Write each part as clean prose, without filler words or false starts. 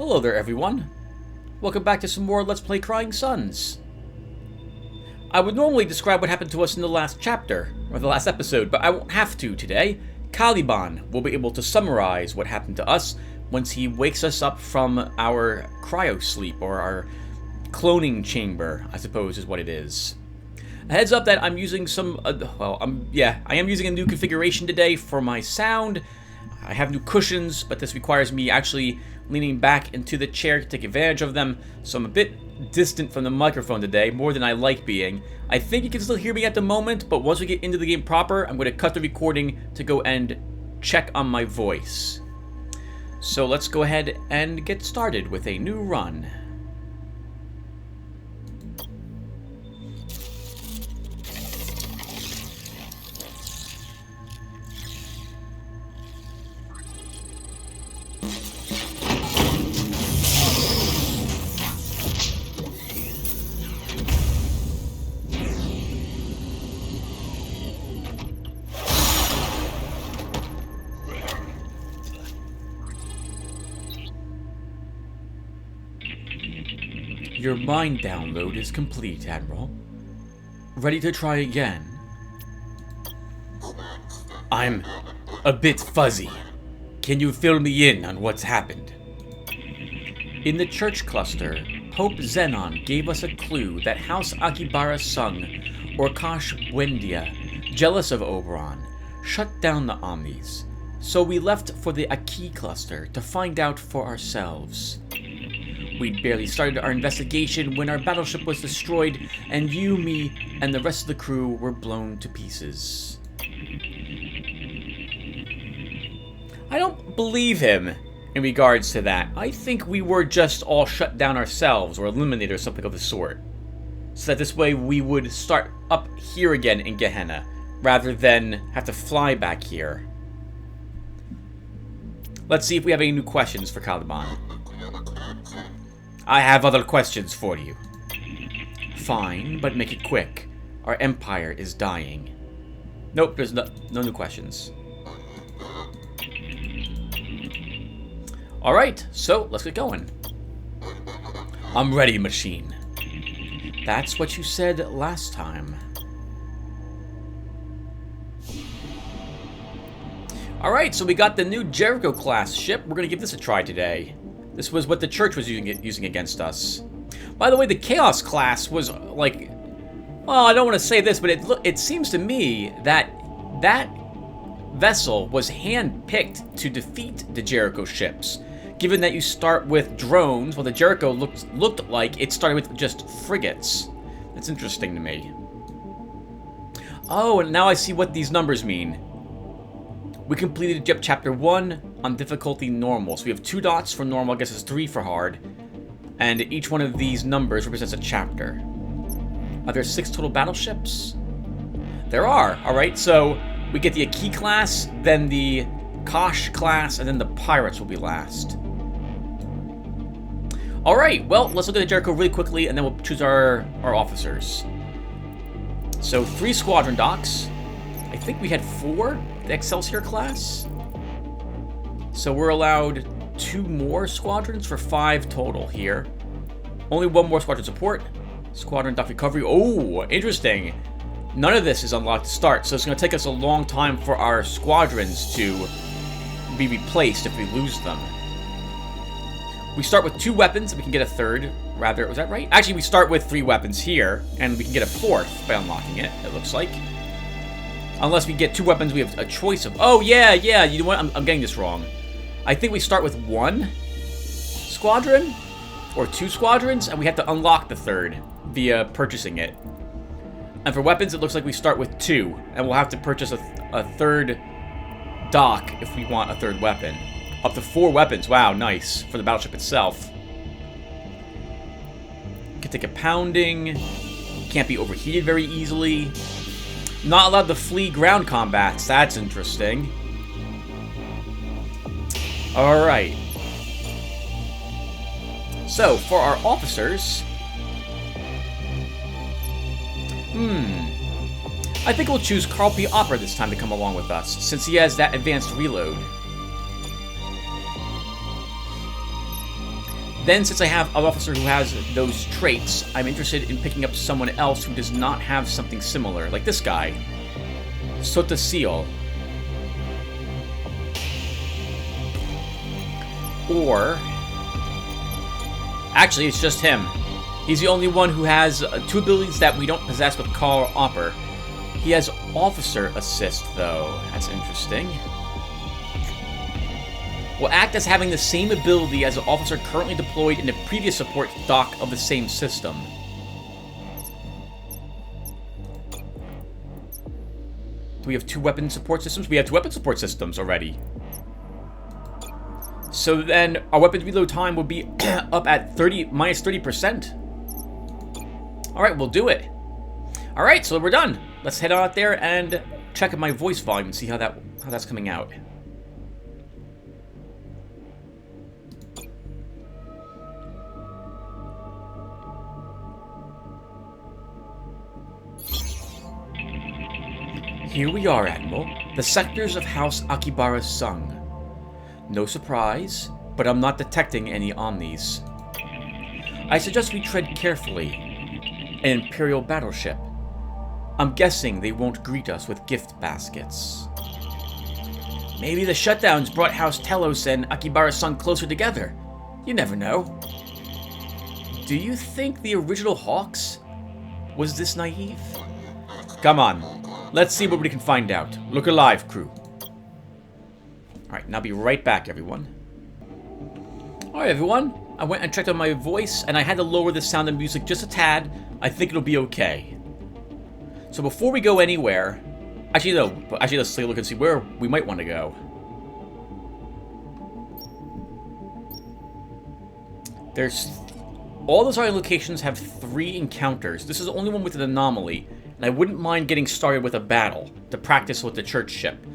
Hello there, everyone. Welcome back to some more Let's Play Crying Suns. I would normally describe what happened to us in the last chapter, or the last episode, but I won't have to today. Caliban will be able to summarize what happened to us once he wakes us up from our cryo-sleep, or our cloning chamber, I suppose is what it is. A heads up that I'm using some, I am using a new configuration today for my sound. I have new cushions, but this requires me actually leaning back into the chair to take advantage of them, so I'm a bit distant from the microphone today, more than I like being. I think you can still hear me at the moment, but once we get into the game proper, I'm going to cut the recording to go and check on my voice. So let's go ahead and get started with a new run. Your mind download is complete, Admiral. Ready to try again? I'm a bit fuzzy. Can you fill me in on what's happened? In the church cluster, Pope Zenon gave us a clue that House Akibara's son, Orkash Buendia, jealous of Oberon, shut down the Omnis. So we left for the Aki cluster to find out for ourselves. We'd barely started our investigation when our battleship was destroyed, and you, me, and the rest of the crew were blown to pieces. I don't believe him in regards to that. I think we were just all shut down ourselves, or eliminated or something of the sort. So that this way we would start up here again in Gehenna, rather than have to fly back here. Let's see if we have any new questions for Caliban. I have other questions for you. Fine, but make it quick. Our empire is dying. Nope, there's no new questions. Alright, so let's get going. I'm ready, machine. That's what you said last time. Alright, so we got the new Jericho class ship. We're gonna give this a try today. This was what the church was using against us. By the way, the Chaos class was like... Well, I don't want to say this, but it seems to me that that vessel was hand-picked to defeat the Jericho ships. Given that you start with drones, well, the Jericho looked like it started with just frigates. That's interesting to me. Oh, and now I see what these numbers mean. We completed Chapter 1 on difficulty normal. So we have 2 dots for normal, I guess it's 3 for hard. And each one of these numbers represents a chapter. Are there 6 total battleships? There are. Alright, so we get the Aki class, then the Kosh class, and then the Pirates will be last. Alright, well, let's look at the Jericho really quickly, and then we'll choose our officers. So 3 squadron docks. I think we had 4, the Excelsior class. So we're allowed 2 more squadrons for 5 total here. Only 1 more squadron support. Squadron dock recovery. Oh, interesting. None of this is unlocked to start, so it's going to take us a long time for our squadrons to be replaced if we lose them. We start with 2 weapons, and we can get a 3rd. Rather, was that right? Actually, we start with 3 weapons here, and we can get a 4th by unlocking it, it looks like. Unless we get 2 weapons, we have a choice of... Oh, yeah, you know what? I'm getting this wrong. I think we start with 1 squadron, or 2 squadrons, and we have to unlock the 3rd via purchasing it. And for weapons, it looks like we start with 2, and we'll have to purchase a 3rd dock if we want a 3rd weapon. Up to 4 weapons. Wow, nice. For the battleship itself. Can take a pounding. Can't be overheated very easily. Not allowed to flee ground combats. That's interesting. Alright. So, for our officers... I think we'll choose Carl P. Opera this time to come along with us, since he has that advanced reload. Then, since I have an officer who has those traits, I'm interested in picking up someone else who does not have something similar, like this guy, Lotaeri. Or, actually, it's just him. He's the only one who has two abilities that we don't possess with Call or Opper. He has Officer Assist, though. That's interesting. Will act as having the same ability as an officer currently deployed in the previous support dock of the same system. Do we have two weapon support systems? We have two weapon support systems already. So then our weapons reload time would be up at minus 30%. Alright, we'll do it. Alright, so we're done. Let's head out there and check my voice volume and see how that's coming out. Here we are, Admiral. The sectors of House Akibara Sung. No surprise, but I'm not detecting any Omnis. I suggest we tread carefully. An Imperial battleship. I'm guessing they won't greet us with gift baskets. Maybe the shutdowns brought House Telos and Akibara Sung closer together. You never know. Do you think the original Hawks was this naive? Come on. Let's see what we can find out. Look alive, crew. Alright, and I'll be right back, everyone. Alright, everyone. I went and checked on my voice, and I had to lower the sound of music just a tad. I think it'll be okay. So before we go anywhere... Actually, no. Actually, let's take a look and see where we might want to go. There's... All those other locations have 3 encounters. This is the only one with an anomaly. And I wouldn't mind getting started with a battle to practice with the church ship.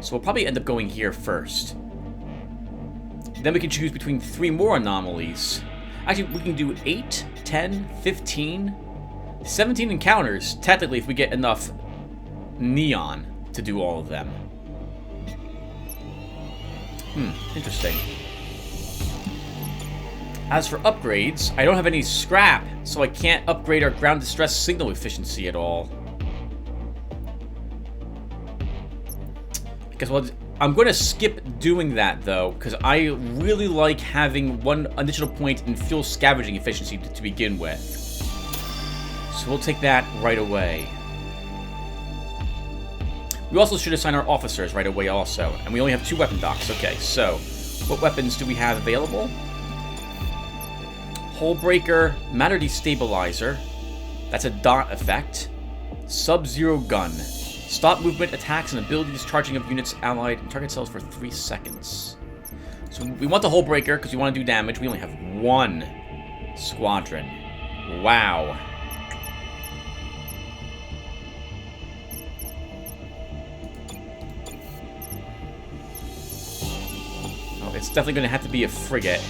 So we'll probably end up going here first. Then we can choose between 3 more anomalies. Actually, we can do 8, 10, 15, 17 encounters, technically, if we get enough neon to do all of them. Interesting. As for upgrades, I don't have any scrap, so I can't upgrade our ground distress signal efficiency at all. I guess I'm going to skip doing that, though, because I really like having 1 additional point in fuel scavenging efficiency to begin with. So we'll take that right away. We also should assign our officers right away also, and we only have 2 weapon docks. Okay, so what weapons do we have available? Hullbreaker, Matter Destabilizer, that's a dot effect. Sub-Zero Gun, stop movement, attacks, and abilities charging up units allied and target cells for 3 seconds. So we want the Hullbreaker because we want to do damage. We only have 1 squadron. Wow. Oh, it's definitely going to have to be a frigate.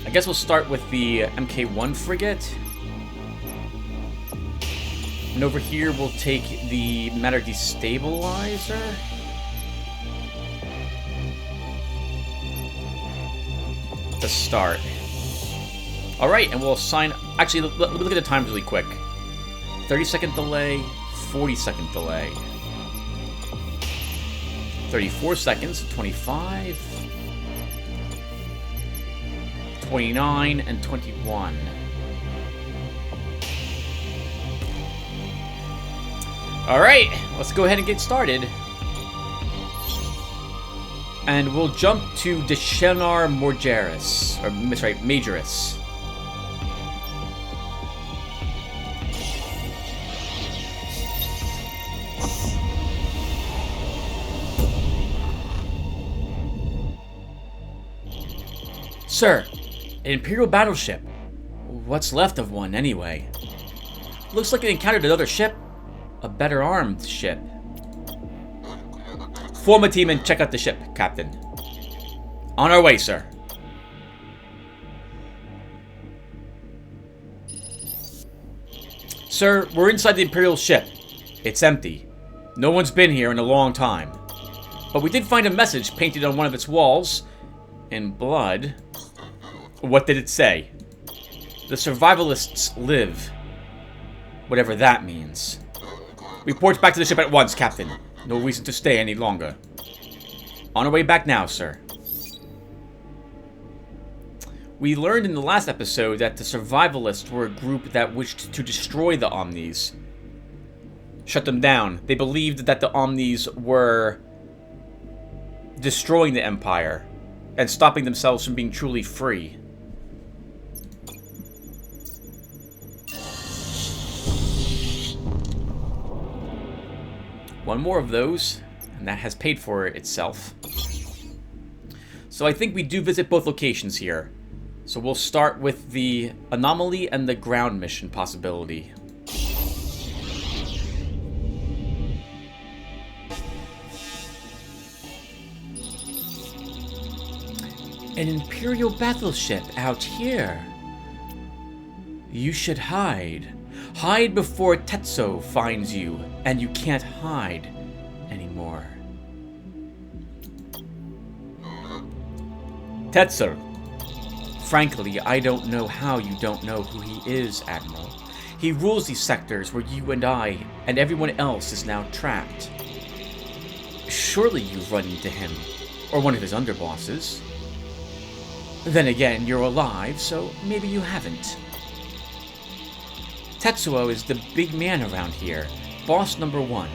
I guess we'll start with the MK1 frigate. And over here, we'll take the Matter Destabilizer. To start. Alright, and we'll assign... Actually, let me look at the times really quick. 30-second delay, 40-second delay. 34 seconds, 25... 29 and 21. Alright, let's go ahead and get started. And we'll jump to Deshenar Morgeris. Or, sorry, Majoris. Sir, an Imperial battleship. What's left of one, anyway? Looks like it encountered another ship. A better armed ship. Form a team and check out the ship, Captain. On our way, sir. Sir, we're inside the Imperial ship. It's empty. No one's been here in a long time. But we did find a message painted on one of its walls. In blood. What did it say? The survivalists live. Whatever that means. Report back to the ship at once, Captain. No reason to stay any longer. On our way back now, sir. We learned in the last episode that the survivalists were a group that wished to destroy the Omnis. Shut them down. They believed that the Omnis were destroying the Empire and stopping themselves from being truly free. One more of those, and that has paid for itself. So I think we do visit both locations here. So we'll start with the anomaly and the ground mission possibility. An Imperial battleship out here. You should hide. Hide before Tetsuo finds you, and you can't hide anymore. Tetsuo. Frankly, I don't know how you don't know who he is, Admiral. He rules these sectors where you and I and everyone else is now trapped. Surely you've run into him, or one of his underbosses. Then again, you're alive, so maybe you haven't. Tetsuo is the big man around here, boss number 1.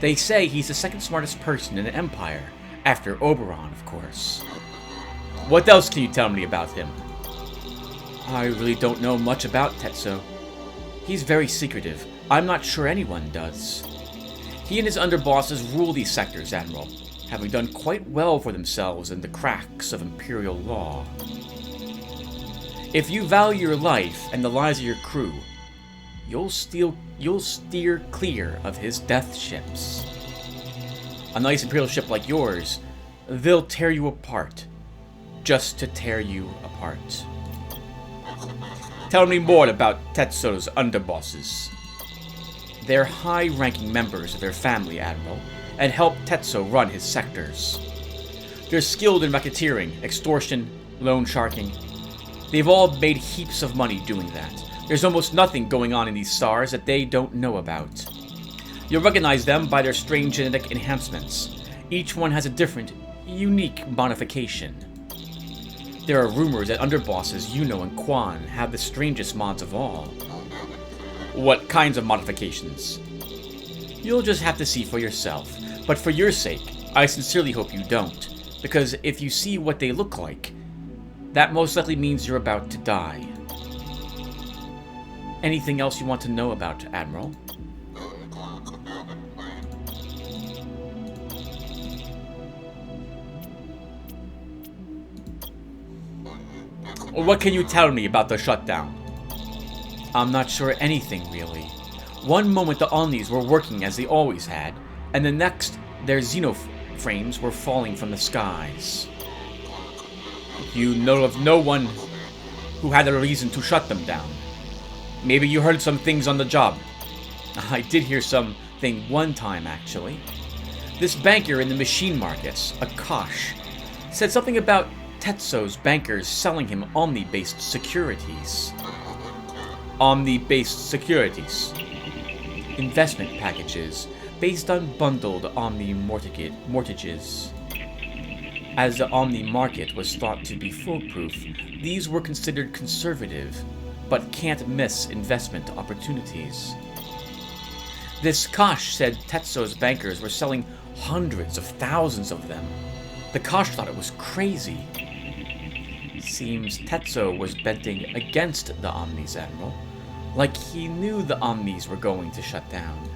They say he's the second smartest person in the Empire, after Oberon, of course. What else can you tell me about him? I really don't know much about Tetsuo. He's very secretive. I'm not sure anyone does. He and his underbosses rule these sectors, Admiral, having done quite well for themselves in the cracks of Imperial law. If you value your life and the lives of your crew, you'll steer clear of his death ships. A nice Imperial ship like yours, they'll tear you apart. Just to tear you apart. Tell me more about Tetsuo's underbosses. They're high-ranking members of their family, Admiral, and help Tetsuo run his sectors. They're skilled in racketeering, extortion, loan sharking. They've all made heaps of money doing that. There's almost nothing going on in these stars that they don't know about. You'll recognize them by their strange genetic enhancements. Each one has a different, unique modification. There are rumors that underbosses Yuno and Quan have the strangest mods of all. What kinds of modifications? You'll just have to see for yourself. But for your sake, I sincerely hope you don't. Because if you see what they look like, that most likely means you're about to die. Anything else you want to know about, Admiral? What can you tell me about the shutdown? I'm not sure anything, really. One moment the Omnis were working as they always had, and the next their xenoframes were falling from the skies. You know of no one who had a reason to shut them down. Maybe you heard some things on the job. I did hear something one time, actually. This banker in the machine markets, Akash, said something about Tetsuo's bankers selling him Omni-based securities. Omni-based securities. Investment packages based on bundled Omni mortgages. As the Omni market was thought to be foolproof, these were considered conservative, but can't-miss investment opportunities. This Kosh said Tetsuo's bankers were selling hundreds of thousands of them. The Kosh thought it was crazy. Seems Tetsuo was betting against the Omnis, Admiral, like he knew the Omnis were going to shut down.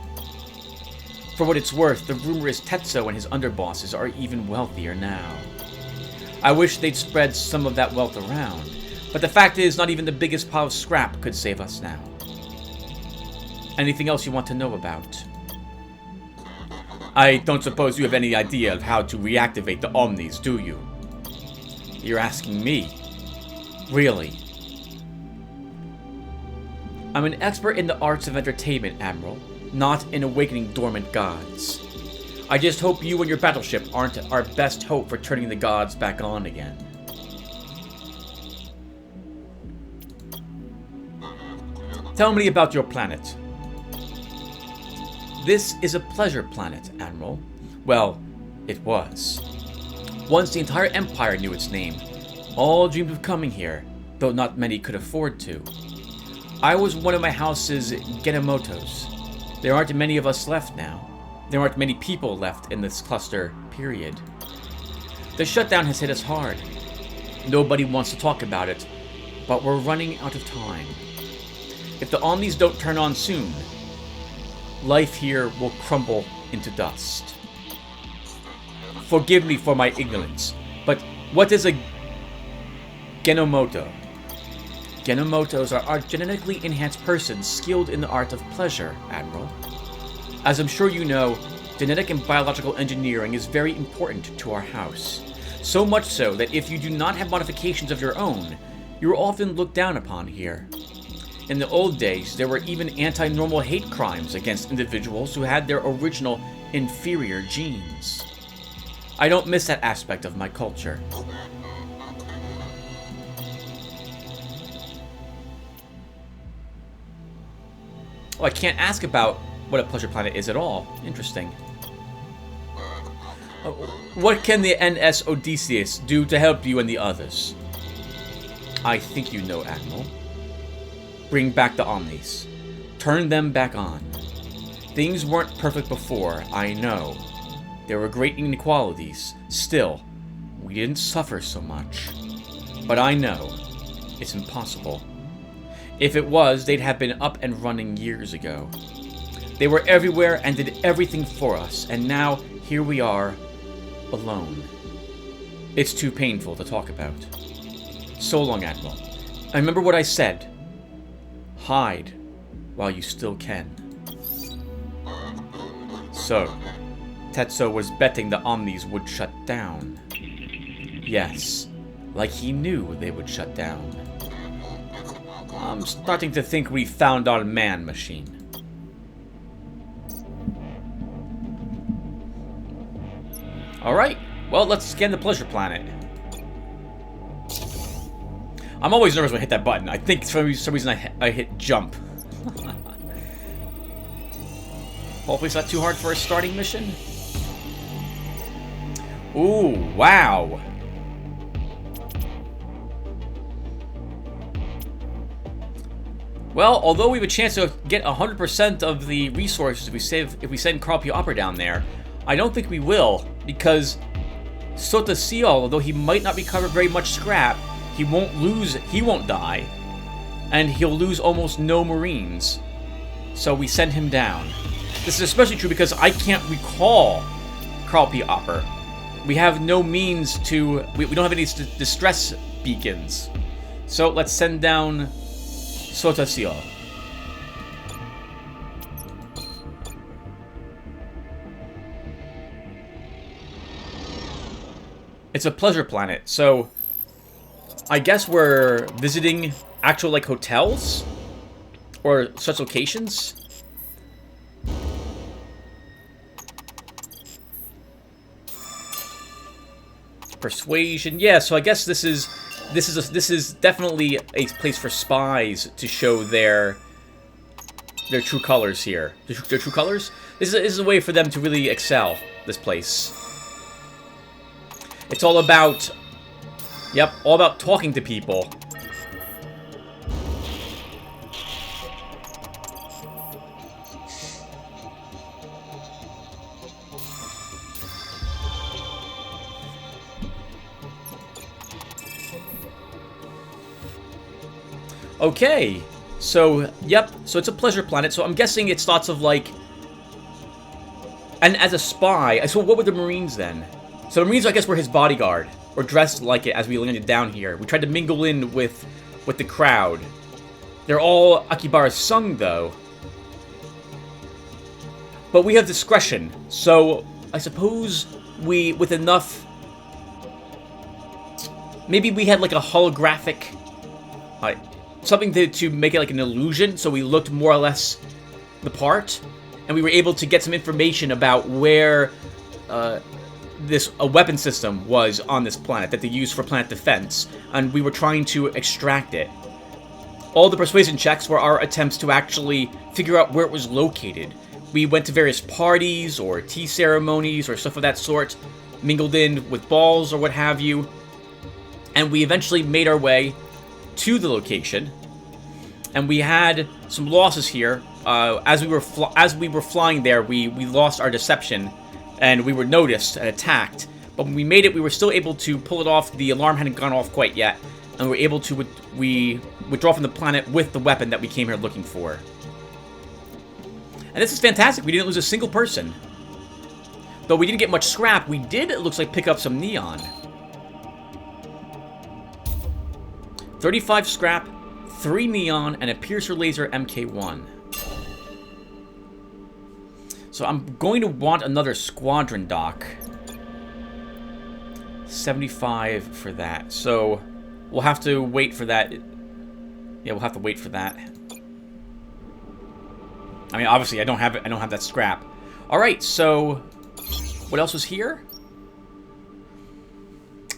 For what it's worth, the rumor is Tetsuo and his underbosses are even wealthier now. I wish they'd spread some of that wealth around, but the fact is not even the biggest pile of scrap could save us now. Anything else you want to know about? I don't suppose you have any idea of how to reactivate the Omnis, do you? You're asking me? Really? I'm an expert in the arts of entertainment, Admiral, not in awakening dormant gods. I just hope you and your battleship aren't our best hope for turning the gods back on again. Tell me about your planet. This is a pleasure planet, Admiral. Well, it was. Once the entire Empire knew its name. All dreamed of coming here, though not many could afford to. I was one of my house's Genomotos. There aren't many of us left now. There aren't many people left in this cluster, period. The shutdown has hit us hard. Nobody wants to talk about it, but we're running out of time. If the Omnis don't turn on soon, life here will crumble into dust. Forgive me for my ignorance, but what is a Genomoto? Genomotos are genetically enhanced persons skilled in the art of pleasure, Admiral. As I'm sure you know, genetic and biological engineering is very important to our house. So much so that if you do not have modifications of your own, you're often looked down upon here. In the old days, there were even anti-normal hate crimes against individuals who had their original inferior genes. I don't miss that aspect of my culture. Oh, I can't ask about what a pleasure planet is at all. Interesting. What can the NS Odysseus do to help you and the others? I think you know, Admiral. Bring back the Omnis. Turn them back on. Things weren't perfect before, I know. There were great inequalities. Still, we didn't suffer so much. But I know it's impossible. If it was, they'd have been up and running years ago. They were everywhere and did everything for us, and now here we are, alone. It's too painful to talk about. So long, Admiral. I remember what I said. Hide while you still can. So, Tetsuo was betting the Omnis would shut down. Yes, like he knew they would shut down. I'm starting to think we found our man machine. Alright, well, let's scan the pleasure planet. I'm always nervous when I hit that button. I think for some reason I hit jump. Hopefully it's not too hard for a starting mission. Ooh, wow. Well, although we have a chance to get 100% of the resources if we send Carl P. Opera down there, I don't think we will, because Sotaciel, although he might not recover very much scrap, he won't die, and he'll lose almost no Marines. So we send him down. This is especially true because I can't recall Carl P. Opera. We have no means to... We don't have any distress beacons. So let's send down Sotaciel. It's a pleasure planet, so I guess we're visiting actual, like, hotels or such locations. Persuasion, yeah. So I guess this is definitely a place for spies to show their true colors here. Their true colors. This is a way for them to really excel. This place. It's all about, yep, all about talking to people. Okay, so, yep, so it's a pleasure planet, so I'm guessing it's lots of, like, and as a spy, so what were the Marines then? So the Marines, I guess, were his bodyguard, or dressed like it as we landed down here. We tried to mingle in with the crowd. They're all Akibara's sung, though. But we have discretion, so I suppose we, with enough... Maybe we had, like, a holographic... something to make it like an illusion, so we looked more or less the part, and we were able to get some information about where a weapon system was on this planet that they used for planet defense, and we were trying to extract it. All the persuasion checks were our attempts to actually figure out where it was located. We went to various parties or tea ceremonies or stuff of that sort, mingled in with balls or what have you, and we eventually made our way to the location. And we had some losses here. As we were flying there, we lost our deception, and we were noticed and attacked. But when we made it, we were still able to pull it off. The alarm hadn't gone off quite yet, and we were able to withdraw from the planet with the weapon that we came here looking for. And this is fantastic. We didn't lose a single person. Though we didn't get much scrap, we did, it looks like, pick up some neon. 35 scrap, 3 neon, and a piercer laser MK1. So I'm going to want another squadron dock. 75 for that. So we'll have to wait for that. Yeah, we'll have to wait for that. I mean, obviously, I don't have that scrap. All right, so what else was here?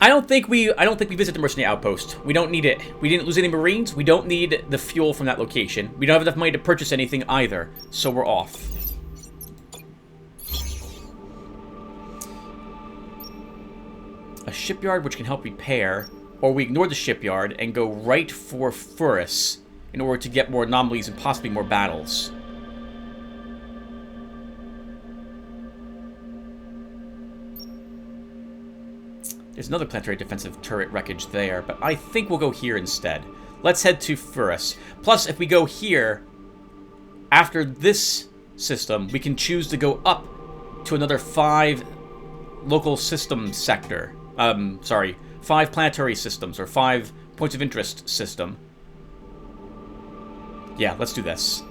I don't think we visit the mercenary outpost. We don't need it. We didn't lose any Marines. We don't need the fuel from that location. We don't have enough money to purchase anything either, so we're off. A shipyard which can help repair, or we ignore the shipyard and go right for Furus in order to get more anomalies and possibly more battles. There's another planetary defensive turret wreckage there, but I think we'll go here instead. Let's head to Furus. Plus, if we go here, after this system, we can choose to go up to another 5 local system sector. 5 planetary systems, or 5 points of interest system. Yeah, let's do this.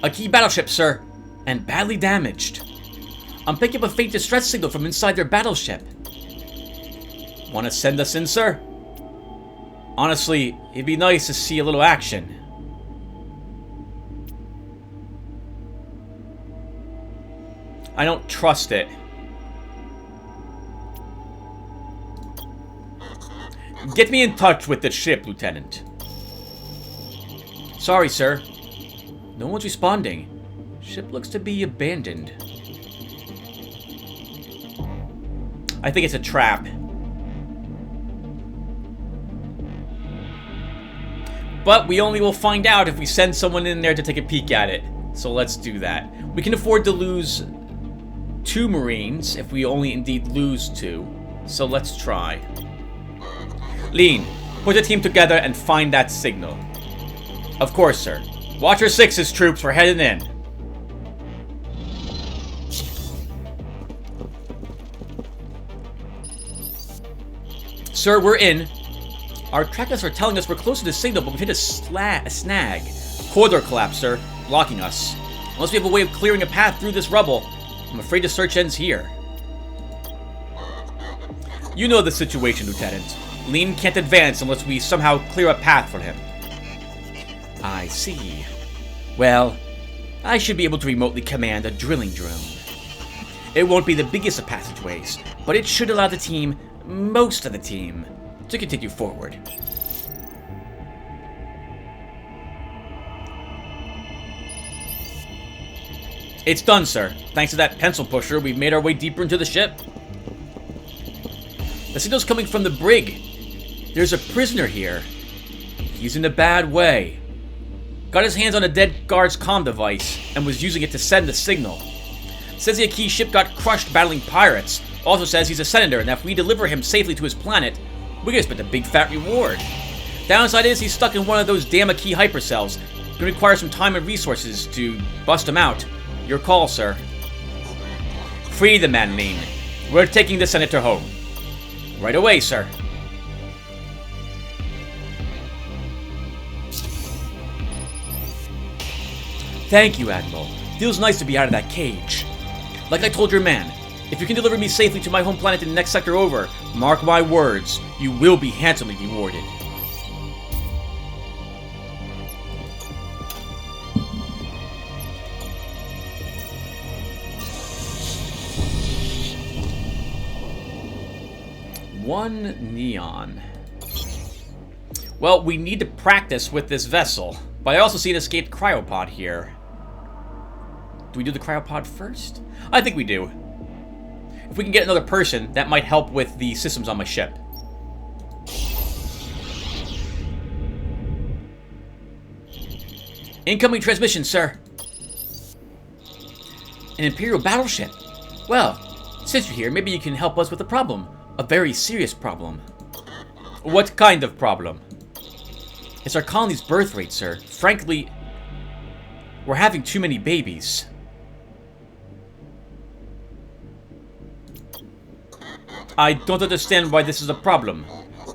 A key battleship, sir, and badly damaged. I'm picking up a faint distress signal from inside their battleship. Want to send us in, sir? Honestly, it'd be nice to see a little action. I don't trust it. Get me in touch with the ship, Lieutenant. Sorry, sir. No one's responding. Ship looks to be abandoned. I think it's a trap. But we only will find out if we send someone in there to take a peek at it. So let's do that. We can afford to lose 2 Marines if we only indeed lose 2. So let's try. Lean, put the team together and find that signal. Of course, sir. Watcher 6's troops, we're heading in. Sir, we're in. Our trackers are telling us we're close to the signal, but we've hit a snag. Corridor collapse, sir. Blocking us. Unless we have a way of clearing a path through this rubble, I'm afraid the search ends here. You know the situation, Lieutenant. Lean can't advance unless we somehow clear a path for him. I see. Well, I should be able to remotely command a drilling drone. It won't be the biggest of passageways, but it should allow the team, most of the team, to continue forward. It's done, sir. Thanks to that pencil pusher, we've made our way deeper into the ship. The signal's coming from the brig. There's a prisoner here. He's in a bad way. Got his hands on a dead guard's comm device and was using it to send the signal. Says the Aki ship got crushed battling pirates. Also says he's a senator and that if we deliver him safely to his planet, we're gonna expect a big fat reward. Downside is he's stuck in one of those damn Aki hypercells. Gonna require some time and resources to bust him out. Your call, sir. Free the man, Lean. We're taking the senator home. Right away, sir. Thank you, Admiral. Feels nice to be out of that cage. Like I told your man, if you can deliver me safely to my home planet in the next sector over, mark my words, you will be handsomely rewarded. One neon. Well, we need to practice with this vessel. But I also see an escaped cryopod here. Do we do the cryopod first? I think we do. If we can get another person, that might help with the systems on my ship. Incoming transmission, sir. An Imperial battleship. Well, since you're here, maybe you can help us with a problem. A very serious problem. What kind of problem? It's our colony's birth rate, sir. Frankly, we're having too many babies. I don't understand why this is a problem.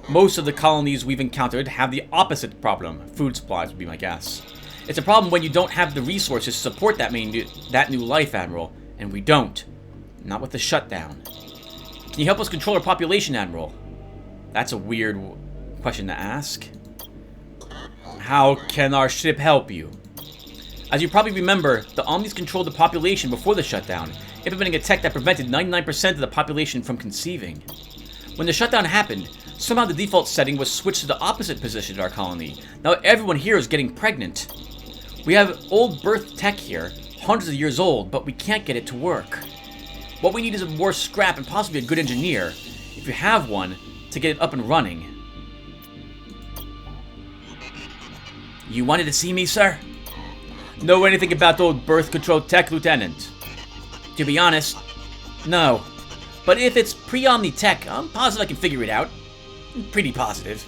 Most of the colonies we've encountered have the opposite problem. Food supplies would be my guess. It's a problem when you don't have the resources to support that new life, Admiral. And we don't. Not with the shutdown. Can you help us control our population, Admiral? That's a weird question to ask. How can our ship help you? As you probably remember, the Omnis controlled the population before the shutdown, implementing a tech that prevented 99% of the population from conceiving. When the shutdown happened, somehow the default setting was switched to the opposite position in our colony. Now everyone here is getting pregnant. We have old birth tech here, hundreds of years old, but we can't get it to work. What we need is more scrap and possibly a good engineer, if you have one, to get it up and running. You wanted to see me, sir? Know anything about old birth control tech, Lieutenant? To be honest, no. But if it's pre-Omni tech, I'm positive I can figure it out. I'm pretty positive.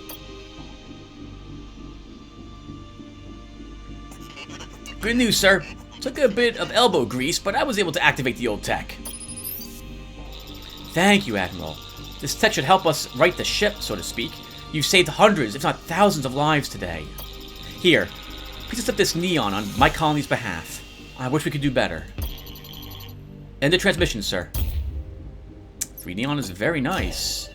Good news, sir. Took a bit of elbow grease, but I was able to activate the old tech. Thank you, Admiral. This tech should help us right the ship, so to speak. You've saved hundreds, if not thousands of lives today. Here, please accept this neon on my colony's behalf. I wish we could do better. End the transmission, sir. 3 neon is very nice.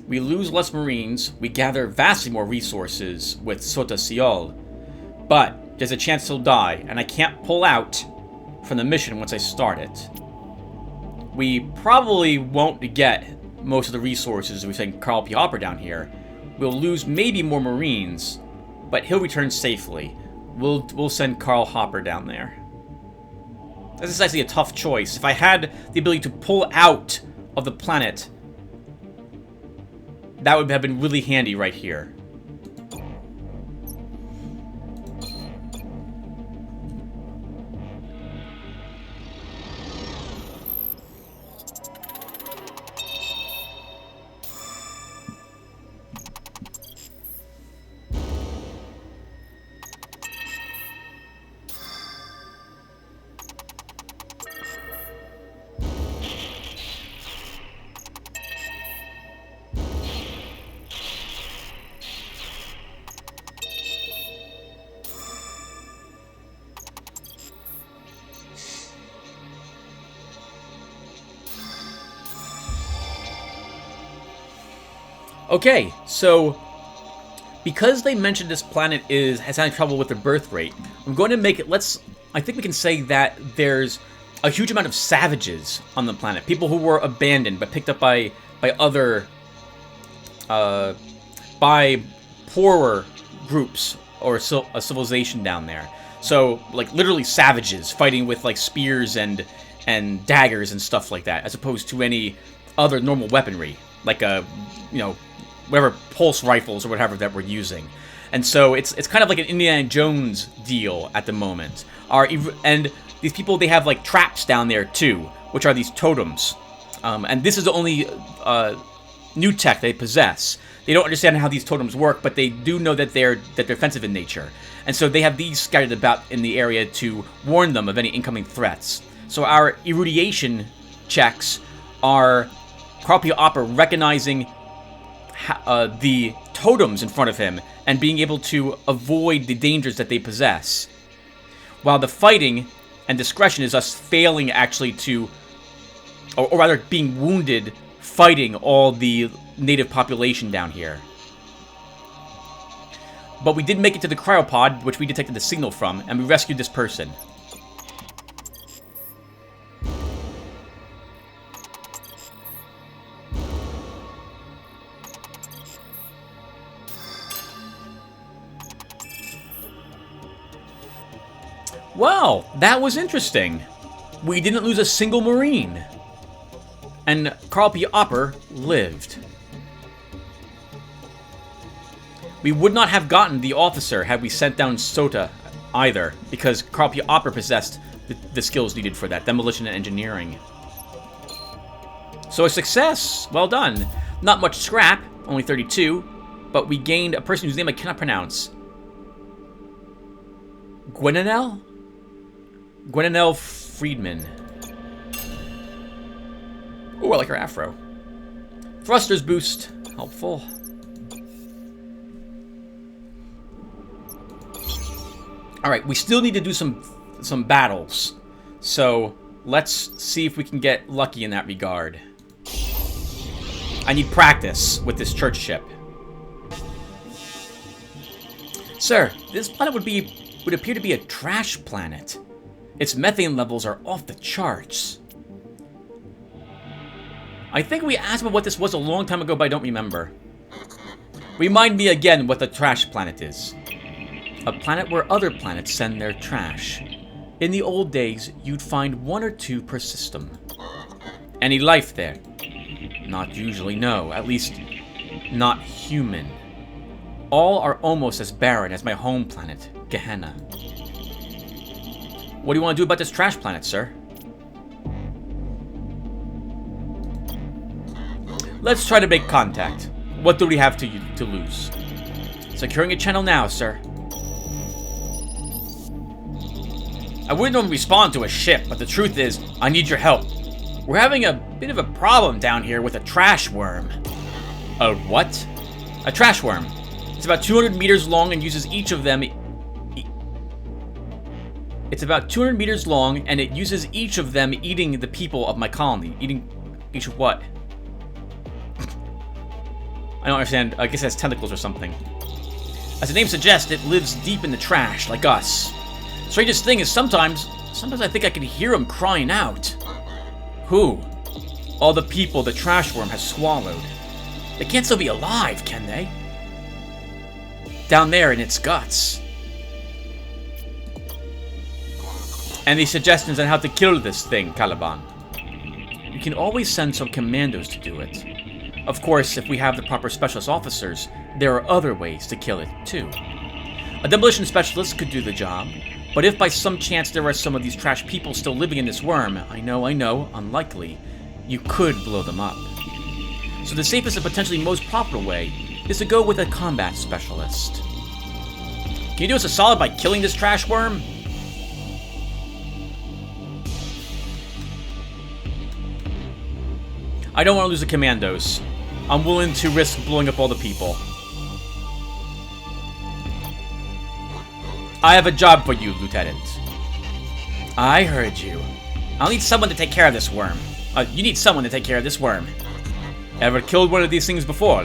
We lose less Marines, we gather vastly more resources with Sota Siol. But there's a chance he'll die, and I can't pull out from the mission once I start it. We probably won't get most of the resources if we send Carl P. Hopper down here. We'll lose maybe more Marines, but he'll return safely. We'll send Carl Hopper down there. This is actually a tough choice. If I had the ability to pull out of the planet, that would have been really handy right here. Okay, so because they mentioned this planet has had trouble with their birth rate, I'm going to make it, I think we can say that there's a huge amount of savages on the planet. People who were abandoned but picked up by other, by poorer groups or a civilization down there. So, like, literally savages fighting with, like, spears and daggers and stuff like that, as opposed to any other normal weaponry, like whatever pulse rifles or whatever that we're using. And so it's kind of like an Indiana Jones deal at the moment. And these people, they have like traps down there too, which are these totems. And this is the only new tech they possess. They don't understand how these totems work, but they do know that they're defensive in nature. And so they have these scattered about in the area to warn them of any incoming threats. So our erudiation checks are Carl P. Opera recognizing the totems in front of him and being able to avoid the dangers that they possess. While the fighting And discretion is us failing actually to... Or rather, being wounded fighting all the native population down here. But we did make it to the cryopod, which we detected the signal from, and we rescued this person. Well, that was interesting. We didn't lose a single Marine. And Carl P. Opper lived. We would not have gotten the officer had we sent down Sota either, because Carl P. Opper possessed the skills needed for that, demolition and engineering. So a success. Well done. Not much scrap, only 32, but we gained a person whose name I cannot pronounce. Gwenanel? Gwenanel Friedman. Ooh, I like her afro. Thrusters boost. Helpful. Alright, we still need to do some battles. So, let's see if we can get lucky in that regard. I need practice with this church ship. Sir, this planet would appear to be a trash planet. Its methane levels are off the charts. I think we asked about what this was a long time ago, but I don't remember. Remind me again what the trash planet is. A planet where other planets send their trash. In the old days, you'd find 1 or 2 per system. Any life there? Not usually, no. At least, not human. All are almost as barren as my home planet, Gehenna. What do you want to do about this trash planet, sir? Let's try to make contact. What do we have to lose? Securing a channel now, sir. I wouldn't normally respond to a ship, but the truth is, I need your help. We're having a bit of a problem down here with a trash worm. A what? A trash worm. It's about 200 meters long and uses each of them... It's about 200 meters long, and it uses each of them eating the people of my colony. Eating each of what? I don't understand. I guess it has tentacles or something. As the name suggests, it lives deep in the trash, like us. Strangest thing is sometimes I think I can hear him crying out. Who? All the people the trash worm has swallowed. They can't still be alive, can they? Down there in its guts. Any suggestions on how to kill this thing, Caliban? You can always send some commandos to do it. Of course, if we have the proper specialist officers, there are other ways to kill it, too. A demolition specialist could do the job, but if by some chance there are some of these trash people still living in this worm, I know, unlikely, you could blow them up. So the safest and potentially most popular way is to go with a combat specialist. Can you do us a solid by killing this trash worm? I don't want to lose the commandos. I'm willing to risk blowing up all the people. I have a job for you, Lieutenant. I heard you. I'll need someone to take care of this worm. You need someone to take care of this worm. Ever killed one of these things before?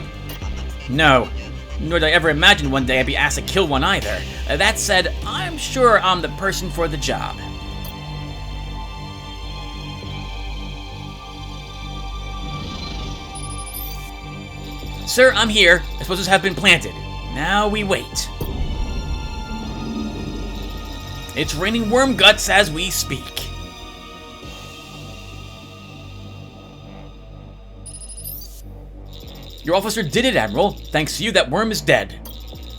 No. Nor did I ever imagine one day I'd be asked to kill one either. That said, I'm sure I'm the person for the job. Sir, I'm here. Explosives have been planted. Now we wait. It's raining worm guts as we speak. Your officer did it, Admiral. Thanks to you, that worm is dead.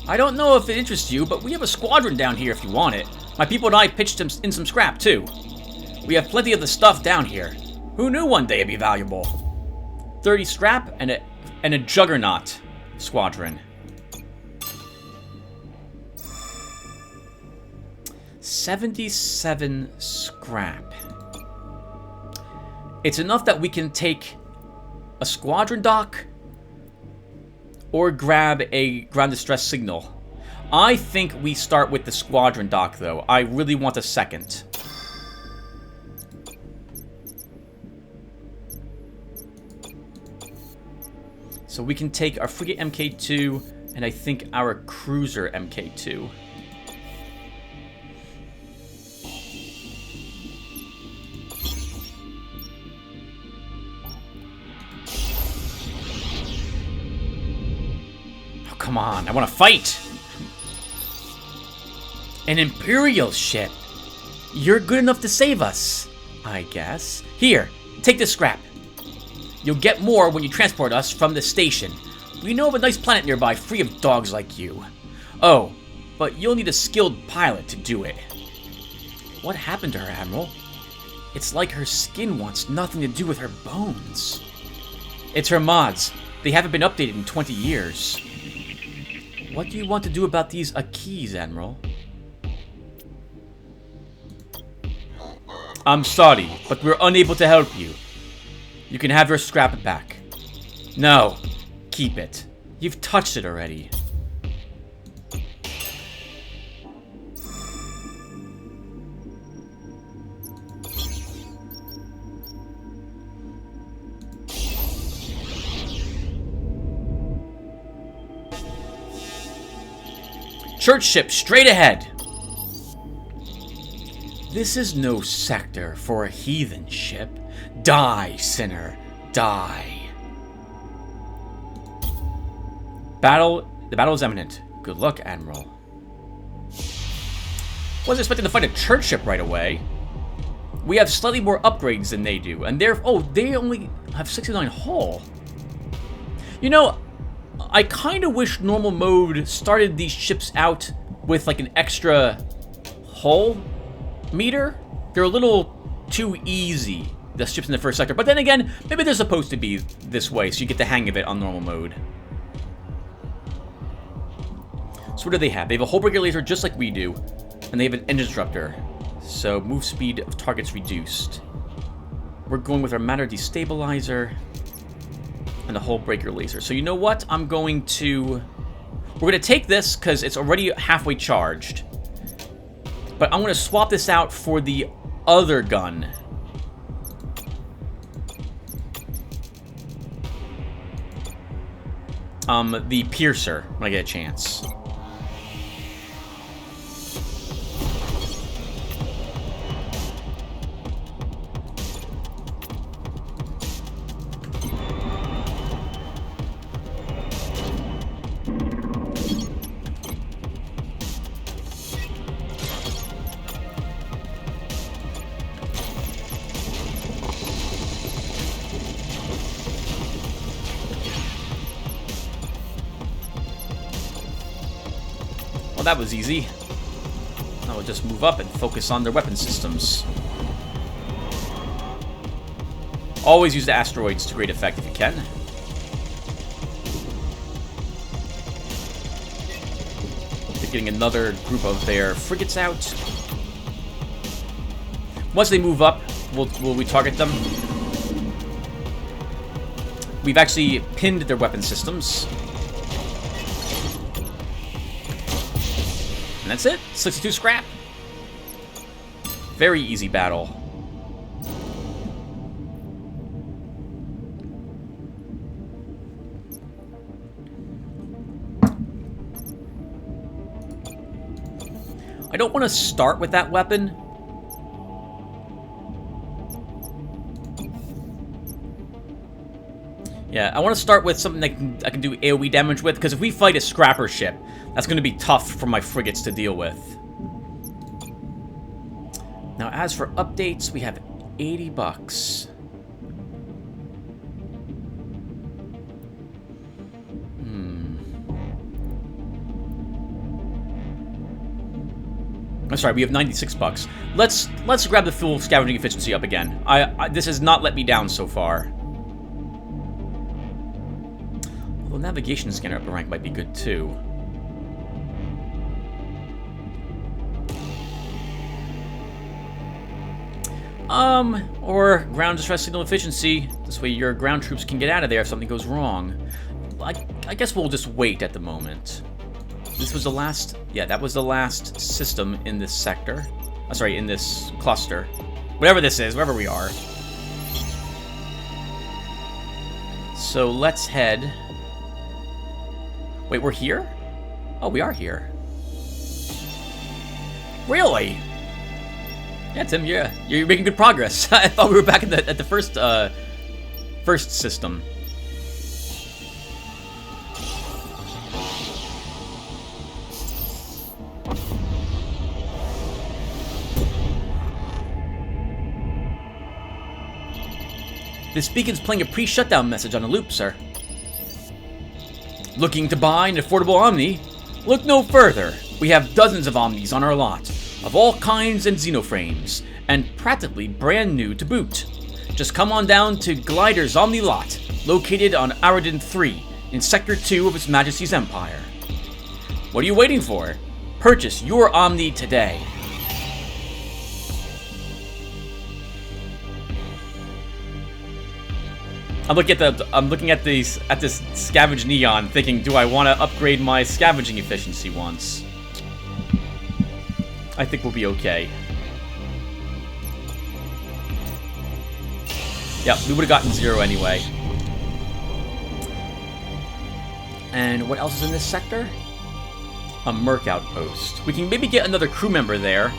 I don't know if it interests you, but we have a squadron down here if you want it. My people and I pitched in some scrap, too. We have plenty of the stuff down here. Who knew one day it'd be valuable? 30 scrap and a juggernaut squadron. 77 scrap. It's enough that we can take a squadron dock or grab a ground distress signal. I think we start with the squadron dock, though. I really want a second. So we can take our frigate MK2 and I think our cruiser MK2. Oh, come on, I want to fight! An Imperial ship! You're good enough to save us, I guess. Here, take this scrap. You'll get more when you transport us from the station. We know of a nice planet nearby free of dogs like you. Oh, but you'll need a skilled pilot to do it. What happened to her, Admiral? It's like her skin wants nothing to do with her bones. It's her mods. They haven't been updated in 20 years. What do you want to do about these Akis, Admiral? I'm sorry, but we're unable to help you. You can have your scrap back. No, keep it. You've touched it already. Church ship straight ahead. This is no sector for a heathen ship. Die, sinner, die. The battle is imminent. Good luck, Admiral. Wasn't expecting to fight a church ship right away. We have slightly more upgrades than they do, and they only have 69 hull. You know, I kind of wish normal mode started these ships out with like an extra hull meter. They're a little too easy, the ships in the first sector. But then again, maybe they're supposed to be this way, so you get the hang of it on normal mode. So what do they have? They have a hull breaker laser just like we do, and they have an engine disruptor. So move speed of targets reduced. We're going with our matter destabilizer and the hull breaker laser. So you know what? We're going to take this because it's already halfway charged. But I'm going to swap this out for the other gun. The Piercer, when I get a chance. That was easy. Now we'll just move up and focus on their weapon systems. Always use the asteroids to great effect if you can. They're getting another group of their frigates out. Once they move up, will we target them? We've actually pinned their weapon systems. And that's it. 62 scrap. Very easy battle. I don't want to start with that weapon. Yeah, I want to start with something that I can do AoE damage with, because if we fight a scrapper ship, that's going to be tough for my frigates to deal with. Now, as for updates, we have 80 bucks. I'm sorry, we have 96 bucks. Let's grab the fuel scavenging efficiency up again. This has not let me down so far. Although navigation scanner up rank might be good too. Or ground distress signal efficiency. This way your ground troops can get out of there if something goes wrong. I guess we'll just wait at the moment. This was the last... Yeah, that was the last system in this sector. Sorry, in this cluster. Whatever this is, wherever we are. So let's head Wait, we're here? Oh, we are here. Really? Yeah, Tim, yeah. You're making good progress. I thought we were back at the first system. This beacon's playing a pre-shutdown message on a loop, sir. Looking to buy an affordable Omni? Look no further. We have dozens of Omnis on our lot, of all kinds and xenoframes, and practically brand new to boot. Just come on down to Glider's Omni lot, located on Aradin 3, in Sector 2 of His Majesty's Empire. What are you waiting for? Purchase your Omni today. I'm looking at this scavenge neon, thinking, do I want to upgrade my scavenging efficiency once? I think we'll be okay. Yep, we would have gotten 0 anyway. And what else is in this sector? A Merc outpost. We can maybe get another crew member there.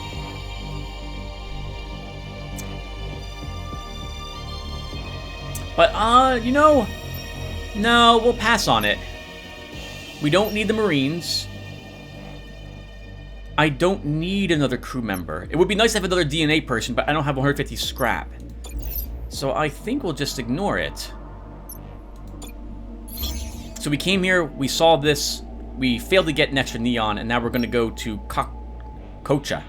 But, you know, no, we'll pass on it. We don't need the Marines. I don't need another crew member. It would be nice to have another DNA person, but I don't have 150 scrap. So I think we'll just ignore it. So we came here, we saw this, we failed to get an extra neon, and now we're going to go to Kocha.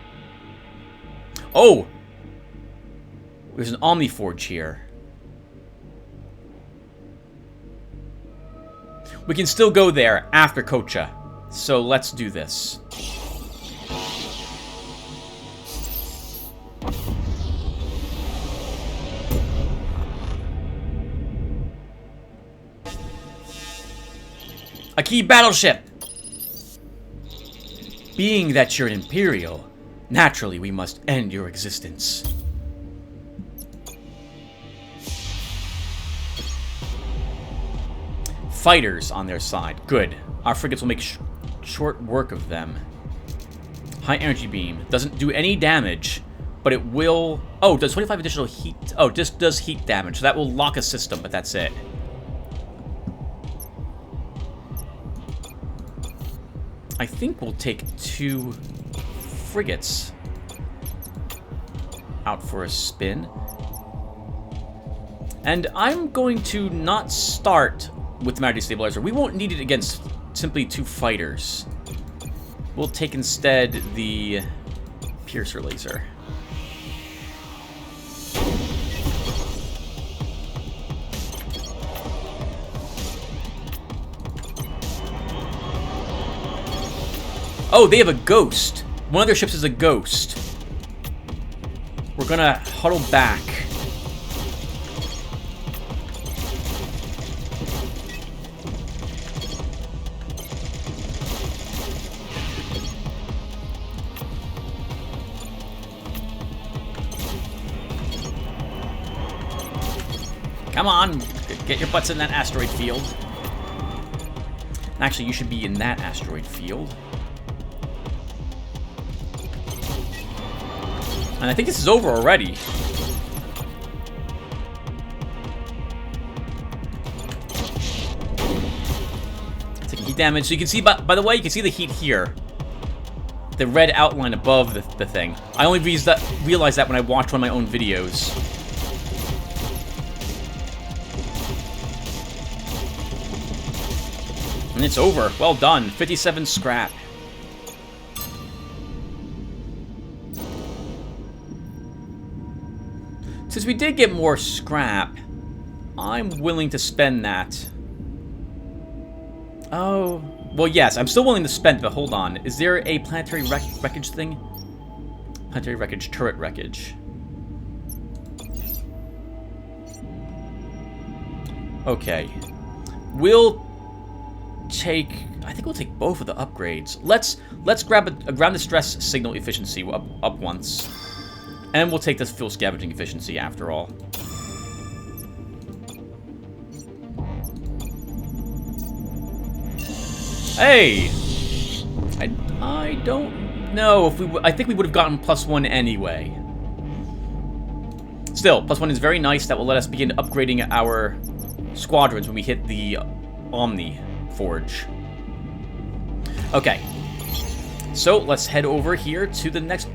Oh! There's an Omniforge here. We can still go there after Kocha. So let's do this. A key battleship! Being that you're an Imperial, naturally we must end your existence. Fighters on their side. Good. Our frigates will make short work of them. High energy beam. Doesn't do any damage, but it will... Oh, does 25 additional heat... Oh, just does heat damage. So that will lock a system, but that's it. I think we'll take 2 frigates out for a spin. And I'm going to not start with the Majesty Stabilizer. We won't need it against simply 2 fighters. We'll take instead the Piercer Laser. Oh, they have a ghost. One of their ships is a ghost. We're gonna huddle back. Come on, get your butts in that asteroid field. Actually, you should be in that asteroid field. And I think this is over already. Taking heat damage. So you can see, by the way, you can see the heat here. The red outline above the thing. I only realized that when I watched one of my own videos. And it's over. Well done. 57 scrap. Since we did get more scrap, I'm willing to spend that. Oh, well, yes, I'm still willing to spend it, but hold on. Is there a planetary wreckage thing? Planetary wreckage, turret wreckage. Okay. We'll take... I think we'll take both of the upgrades. Let's grab a ground distress signal efficiency up once. And we'll take this fuel scavenging efficiency after all. Hey! I don't know if we... I think we would have gotten +1 anyway. Still, +1 is very nice. That will let us begin upgrading our squadrons when we hit the Omni Forge. Okay. So, let's head over here to the next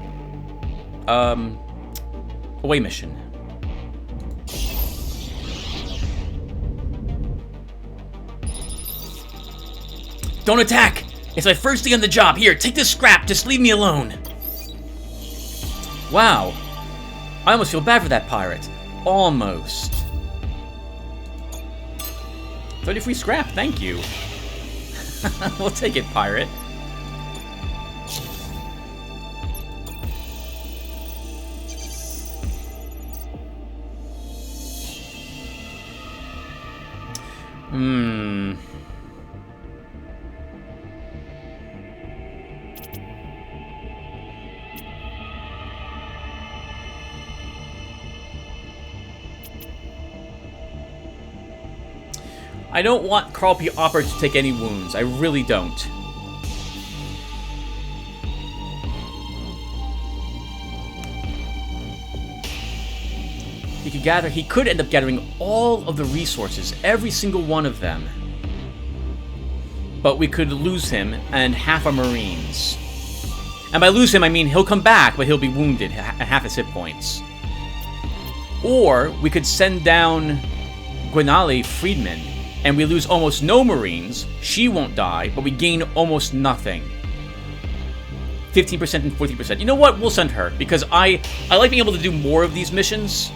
away mission. Don't attack! It's my first day on the job. Here, take this scrap. Just leave me alone. Wow. I almost feel bad for that pirate. Almost. 30 free scrap, thank you. We'll take it, pirate. I don't want Carl P. Opper to take any wounds. I really don't. He could end up gathering all of the resources, every single one of them. But we could lose him and half our Marines. And by lose him, I mean he'll come back, but he'll be wounded at half his hit points. Or we could send down Gwenale Friedman, and we lose almost no Marines. She won't die, but we gain almost nothing. 15% and 40%. You know what? We'll send her, because I like being able to do more of these missions.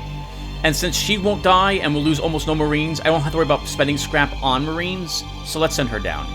And since she won't die and we'll lose almost no Marines, I don't have to worry about spending scrap on Marines. So let's send her down.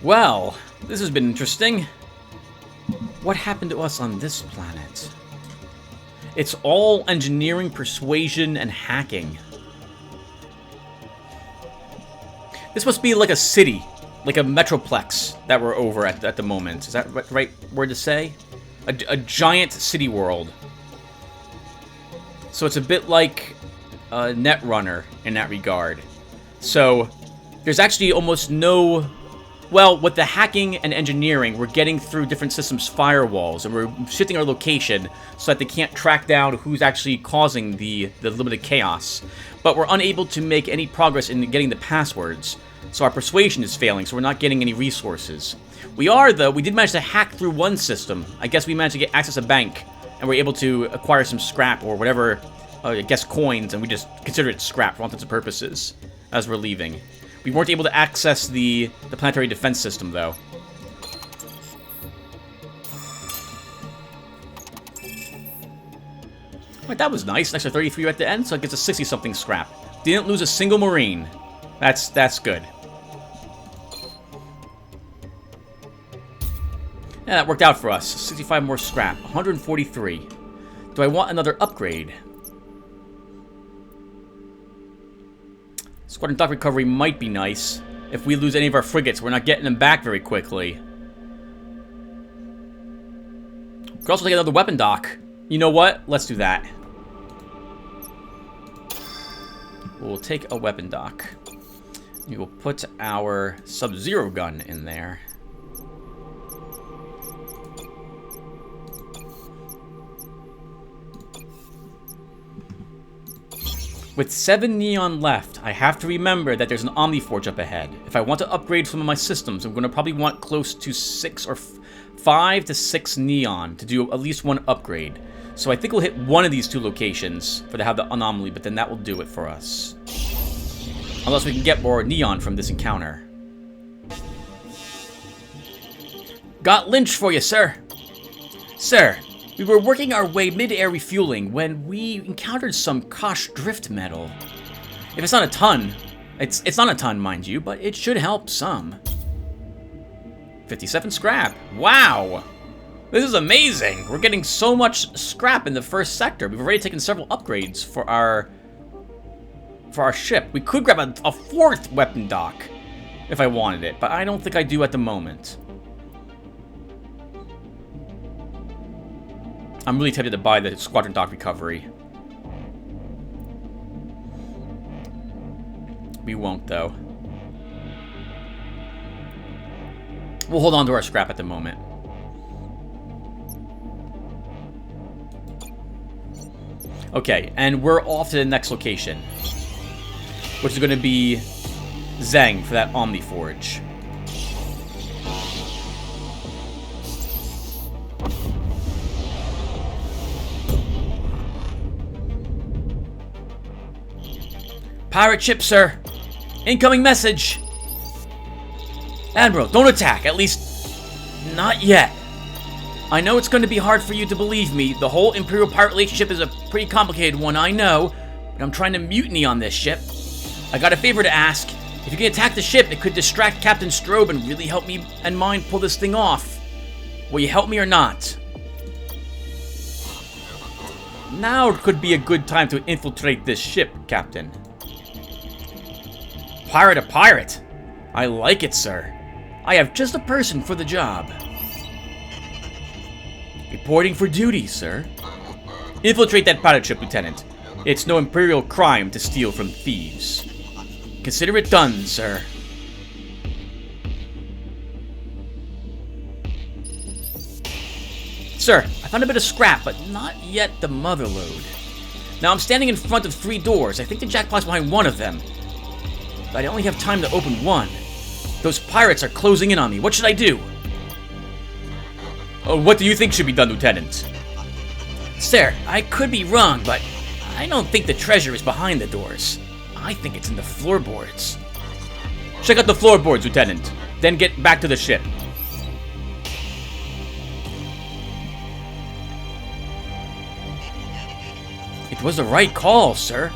Well, this has been interesting. What happened to us on this planet? It's all engineering, persuasion, and hacking. This must be like a city, like a metroplex that we're over at the moment. Is that right word to say? A giant city world. So it's a bit like Netrunner in that regard. So there's actually almost no... Well, with the hacking and engineering, we're getting through different systems' firewalls, and we're shifting our location so that they can't track down who's actually causing the limited chaos. But we're unable to make any progress in getting the passwords, so our persuasion is failing, so we're not getting any resources. We did manage to hack through one system. I guess we managed to get access to a bank, and we're able to acquire some scrap or whatever, I guess coins, and we just consider it scrap for all intents and purposes as we're leaving. We weren't able to access the planetary defense system, though. Alright, that was nice. An extra 33 at the end, so it gets a 60-something scrap. Didn't lose a single Marine. That's good. Yeah, that worked out for us. 65 more scrap. 143. Do I want another upgrade? Squadron dock recovery might be nice. If we lose any of our frigates, we're not getting them back very quickly. We could also take another weapon dock. You know what? Let's do that. We'll take a weapon dock. We will put our Sub-Zero gun in there. With 7 neon left, I have to remember that there's an Omniforge up ahead. If I want to upgrade some of my systems, I'm going to probably want close to 5 to 6 neon to do at least one upgrade. So I think we'll hit one of these two locations for to have the anomaly, but then that will do it for us. Unless we can get more neon from this encounter. Got lynched for you, sir. Sir, we were working our way mid-air refueling when we encountered some Kosh drift metal. If it's not a ton, it's not a ton, mind you, but it should help some. 57 scrap. Wow! This is amazing! We're getting so much scrap in the first sector. We've already taken several upgrades for our ship. We could grab a fourth weapon dock if I wanted it, but I don't think I do at the moment. I'm really tempted to buy the squadron dock recovery. We won't, though. We'll hold on to our scrap at the moment. Okay, and we're off to the next location, which is going to be Zeng for that Omni Forge. Pirate ship, sir. Incoming message. Admiral, don't attack. At least, not yet. I know it's going to be hard for you to believe me. The whole Imperial pirate relationship is a pretty complicated one, I know. But I'm trying to mutiny on this ship. I got a favor to ask. If you can attack the ship, it could distract Captain Strobe and really help me and mine pull this thing off. Will you help me or not? Now could be a good time to infiltrate this ship, Captain. Pirate a pirate. I like it, sir. I have just a person for the job. Reporting for duty, sir. Infiltrate that pirate ship, Lieutenant. It's no Imperial crime to steal from thieves. Consider it done, sir. Sir, I found a bit of scrap, but not yet the mother load. Now I'm standing in front of 3 doors. I think the jackpot's behind one of them. But I only have time to open one. Those pirates are closing in on me. What should I do? Oh, what do you think should be done, Lieutenant? Sir, I could be wrong, but I don't think the treasure is behind the doors. I think it's in the floorboards. Check out the floorboards, Lieutenant. Then get back to the ship. It was the right call, sir.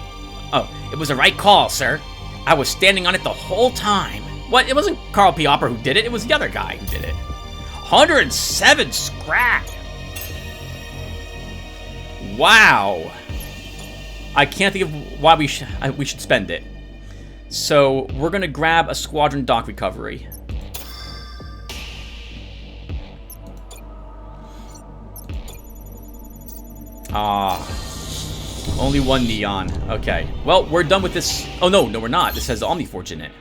Oh, it was the right call, sir. I was standing on it the whole time. What? It wasn't Carl P. Opper who did it. It was the other guy who did it. 107 scrap. Wow. I can't think of why we should spend it. So we're gonna grab a squadron dock recovery. Only 1 neon. Okay. Well, we're done with this. Oh, no, we're not. This has the Omni Forge in it.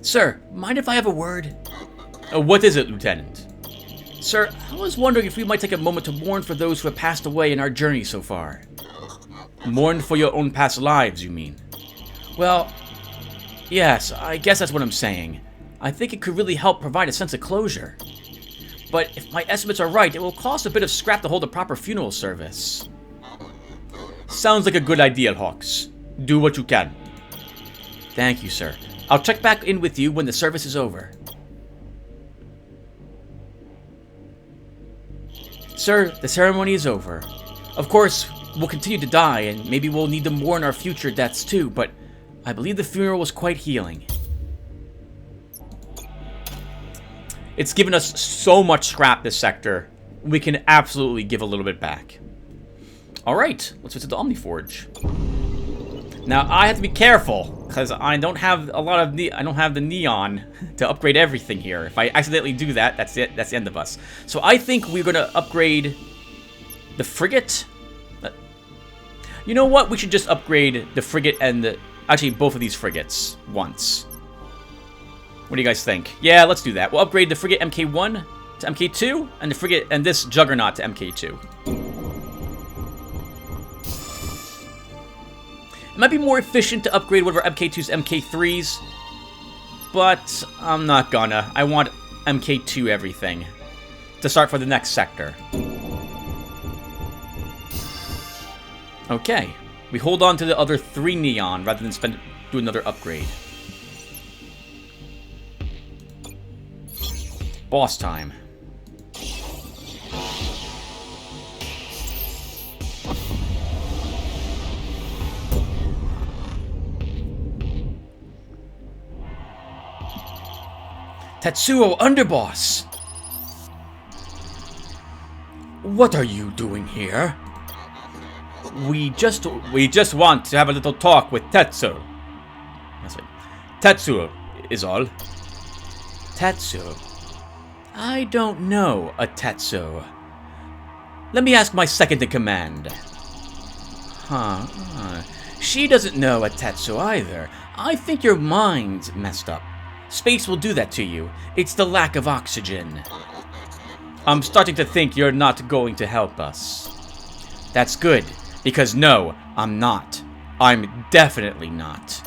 Sir, mind if I have a word? What is it, Lieutenant? Sir, I was wondering if we might take a moment to mourn for those who have passed away in our journey so far. Mourn for your own past lives, you mean? Well, yes, I guess that's what I'm saying. I think it could really help provide a sense of closure. But if my estimates are right, it will cost a bit of scrap to hold a proper funeral service. Sounds like a good idea, Hawks. Do what you can. Thank you, sir. I'll check back in with you when the service is over. Sir, the ceremony is over. Of course, we'll continue to die, and maybe we'll need to mourn our future deaths too, but I believe the funeral was quite healing. It's given us so much scrap, this sector. We can absolutely give a little bit back. Alright, let's visit the Omni Forge. Now, I have to be careful, because I don't have a lot of I don't have the neon to upgrade everything here. If I accidentally do that, that's it. That's the end of us. So I think we're going to upgrade the frigate. You know what? We should just upgrade the frigate and the... Actually, both of these frigates once. What do you guys think? Yeah, let's do that. We'll upgrade the frigate MK1 to MK2, and the frigate and this juggernaut to MK2. It might be more efficient to upgrade one of our MK2s to MK3s, but I'm not gonna. I want MK2 everything to start for the next sector. Okay. We hold on to the other 3 neon rather than do another upgrade. Boss time. Tetsuo, underboss! What are you doing here? We just want to have a little talk with Tetsuo. That's right. Tetsuo is all. Tetsuo? I don't know a Tetsuo. Let me ask my second in command. Huh. She doesn't know a Tetsuo either. I think your mind's messed up. Space will do that to you. It's the lack of oxygen. I'm starting to think you're not going to help us. That's good, because no, I'm not. I'm definitely not.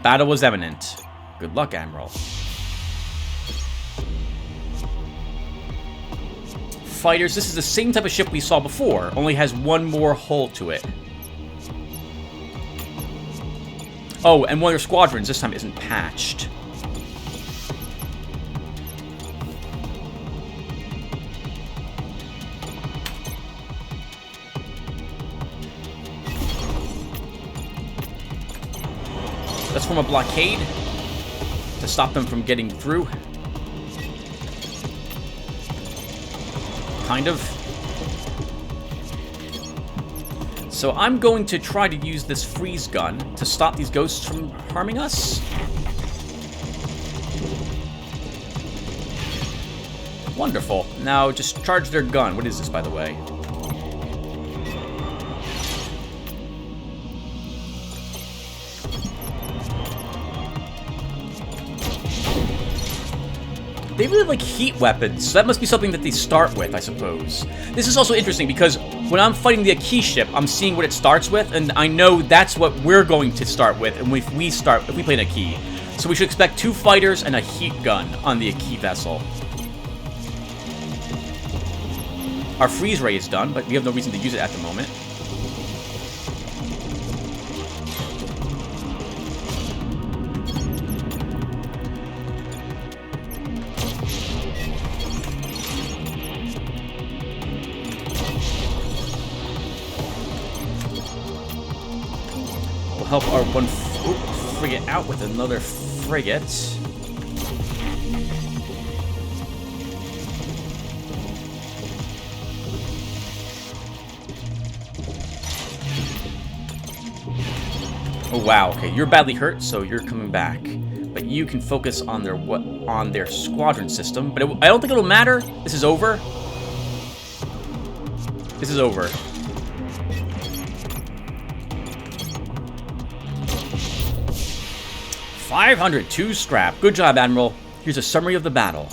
Battle was imminent. Good luck, Admiral. Fighters, this is the same type of ship we saw before, only has one more hull to it. Oh, and one of their squadrons this time isn't patched. Let's form a blockade to stop them from getting through. Kind of. So I'm going to try to use this freeze gun to stop these ghosts from harming us. Wonderful. Now just charge their gun. What is this, by the way? They really like heat weapons, so that must be something that they start with, I suppose. This is also interesting because when I'm fighting the Aki ship, I'm seeing what it starts with, and I know that's what we're going to start with, and if we play an Aki. So we should expect 2 fighters and a heat gun on the Aki vessel. Our freeze ray is done, but we have no reason to use it at the moment. Help our one frigate out with another frigate. Oh wow, okay, you're badly hurt, so you're coming back. But you can focus on their squadron system. But I don't think it'll matter. This is over. This is over. 502 scrap. Good job, Admiral. Here's a summary of the battle.